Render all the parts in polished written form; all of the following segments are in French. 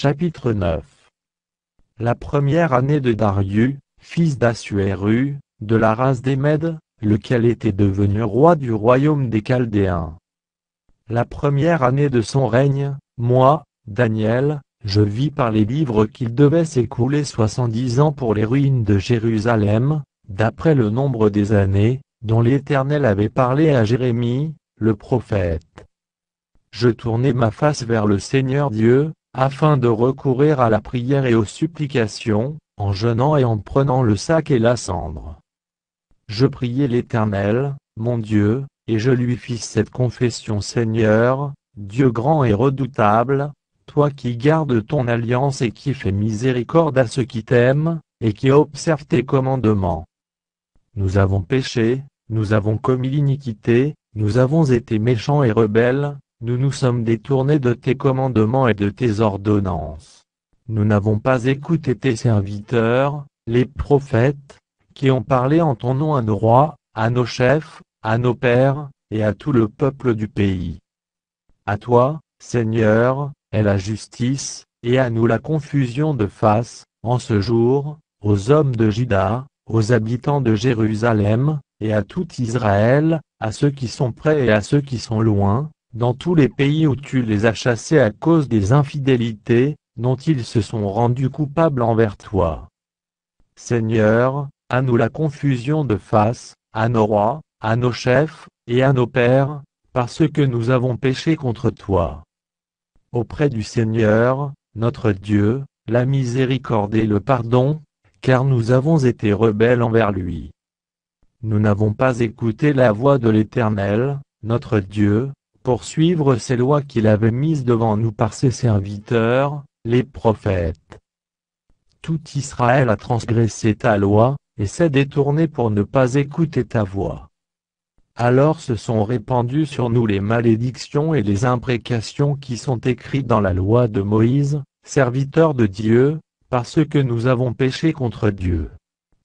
Chapitre 9. La première année de Darius, fils d'Assuéru, de la race des Mèdes, lequel était devenu roi du royaume des Chaldéens. La première année de son règne, moi, Daniel, je vis par les livres qu'il devait s'écouler 70 ans pour les ruines de Jérusalem, d'après le nombre des années, dont l'Éternel avait parlé à Jérémie, le prophète. Je tournai ma face vers le Seigneur Dieu, afin de recourir à la prière et aux supplications, en jeûnant et en prenant le sac et la cendre. Je priai l'Éternel, mon Dieu, et je lui fis cette confession: Seigneur, Dieu grand et redoutable, toi qui gardes ton alliance et qui fais miséricorde à ceux qui t'aiment, et qui observent tes commandements. Nous avons péché, nous avons commis l'iniquité, nous avons été méchants et rebelles, nous nous sommes détournés de tes commandements et de tes ordonnances. Nous n'avons pas écouté tes serviteurs, les prophètes, qui ont parlé en ton nom à nos rois, à nos chefs, à nos pères, et à tout le peuple du pays. À toi, Seigneur, est la justice, et à nous la confusion de face, en ce jour, aux hommes de Juda, aux habitants de Jérusalem, et à tout Israël, à ceux qui sont près et à ceux qui sont loin, dans tous les pays où tu les as chassés à cause des infidélités, dont ils se sont rendus coupables envers toi. Seigneur, à nous la confusion de face, à nos rois, à nos chefs, et à nos pères, parce que nous avons péché contre toi. Auprès du Seigneur, notre Dieu, la miséricorde et le pardon, car nous avons été rebelles envers lui. Nous n'avons pas écouté la voix de l'Éternel, notre Dieu, pour suivre ces lois qu'il avait mises devant nous par ses serviteurs, les prophètes. Tout Israël a transgressé ta loi, et s'est détourné pour ne pas écouter ta voix. Alors se sont répandues sur nous les malédictions et les imprécations qui sont écrites dans la loi de Moïse, serviteur de Dieu, parce que nous avons péché contre Dieu.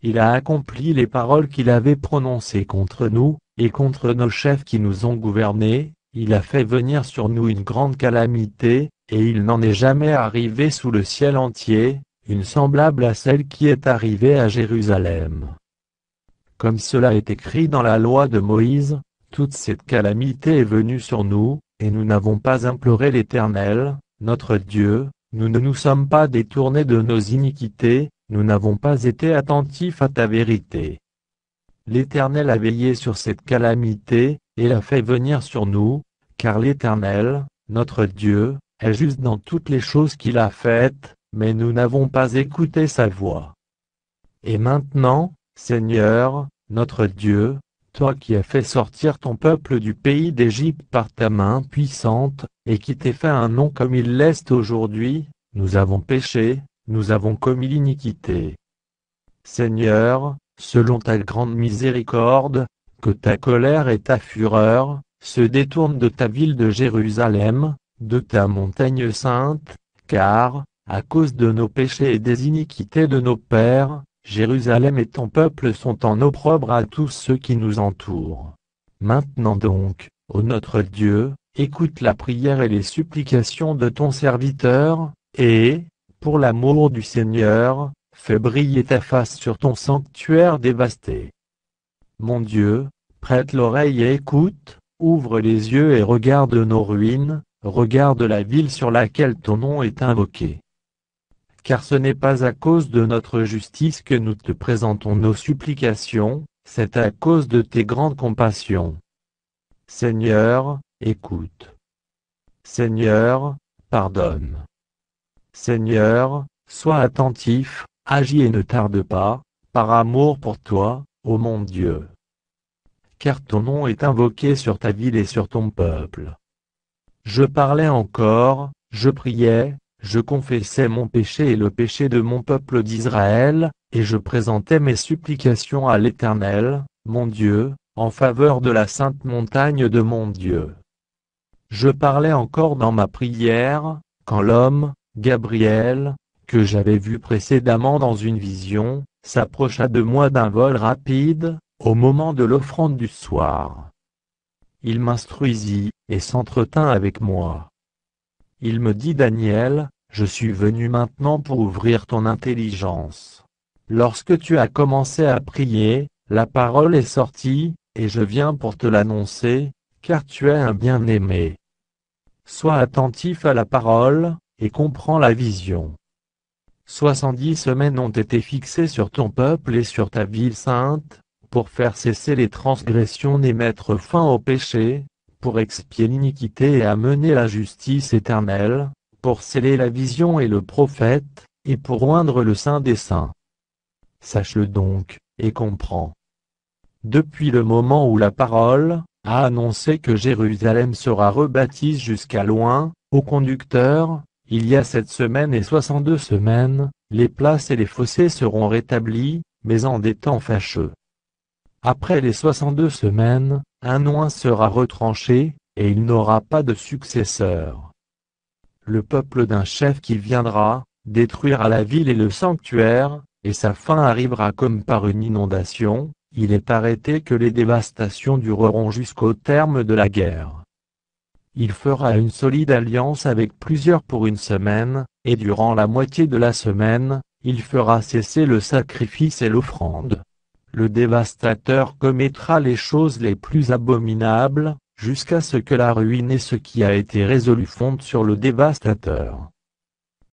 Il a accompli les paroles qu'il avait prononcées contre nous, et contre nos chefs qui nous ont gouvernés. Il a fait venir sur nous une grande calamité, et il n'en est jamais arrivé sous le ciel entier, une semblable à celle qui est arrivée à Jérusalem. Comme cela est écrit dans la loi de Moïse, toute cette calamité est venue sur nous, et nous n'avons pas imploré l'Éternel, notre Dieu, nous ne nous sommes pas détournés de nos iniquités, nous n'avons pas été attentifs à ta vérité. L'Éternel a veillé sur cette calamité, et l'a fait venir sur nous, car l'Éternel, notre Dieu, est juste dans toutes les choses qu'il a faites, mais nous n'avons pas écouté sa voix. Et maintenant, Seigneur, notre Dieu, toi qui as fait sortir ton peuple du pays d'Égypte par ta main puissante, et qui t'es fait un nom comme il l'est aujourd'hui, nous avons péché, nous avons commis l'iniquité. Seigneur, selon ta grande miséricorde, que ta colère et ta fureur se détournent de ta ville de Jérusalem, de ta montagne sainte, car, à cause de nos péchés et des iniquités de nos pères, Jérusalem et ton peuple sont en opprobre à tous ceux qui nous entourent. Maintenant donc, ô notre Dieu, écoute la prière et les supplications de ton serviteur, et, pour l'amour du Seigneur, fais briller ta face sur ton sanctuaire dévasté. Mon Dieu, prête l'oreille et écoute, ouvre les yeux et regarde nos ruines, regarde la ville sur laquelle ton nom est invoqué. Car ce n'est pas à cause de notre justice que nous te présentons nos supplications, c'est à cause de tes grandes compassions. Seigneur, écoute. Seigneur, pardonne. Seigneur, sois attentif, agis et ne tarde pas, par amour pour toi, ô mon Dieu. Car ton nom est invoqué sur ta ville et sur ton peuple. Je parlais encore, je priais, je confessais mon péché et le péché de mon peuple d'Israël, et je présentais mes supplications à l'Éternel, mon Dieu, en faveur de la sainte montagne de mon Dieu. Je parlais encore dans ma prière, quand l'homme, Gabriel, que j'avais vu précédemment dans une vision, s'approcha de moi d'un vol rapide, au moment de l'offrande du soir. Il m'instruisit, et s'entretint avec moi. Il me dit: Daniel, je suis venu maintenant pour ouvrir ton intelligence. Lorsque tu as commencé à prier, la parole est sortie, et je viens pour te l'annoncer, car tu es un bien-aimé. Sois attentif à la parole, et comprends la vision. 70 semaines ont été fixées sur ton peuple et sur ta ville sainte, pour faire cesser les transgressions et mettre fin au péché, pour expier l'iniquité et amener la justice éternelle, pour sceller la vision et le prophète, et pour oindre le Saint des Saints. Sache-le donc, et comprends. Depuis le moment où la parole a annoncé que Jérusalem sera rebâtie jusqu'à loin, au conducteur, il y a 7 semaines et 62 semaines, les places et les fossés seront rétablis, mais en des temps fâcheux. Après les 62 semaines, un oint sera retranché, et il n'aura pas de successeur. Le peuple d'un chef qui viendra, détruira la ville et le sanctuaire, et sa fin arrivera comme par une inondation, il est arrêté que les dévastations dureront jusqu'au terme de la guerre. Il fera une solide alliance avec plusieurs pour une semaine, et durant la moitié de la semaine, il fera cesser le sacrifice et l'offrande. Le dévastateur commettra les choses les plus abominables, jusqu'à ce que la ruine et ce qui a été résolu fondent sur le dévastateur.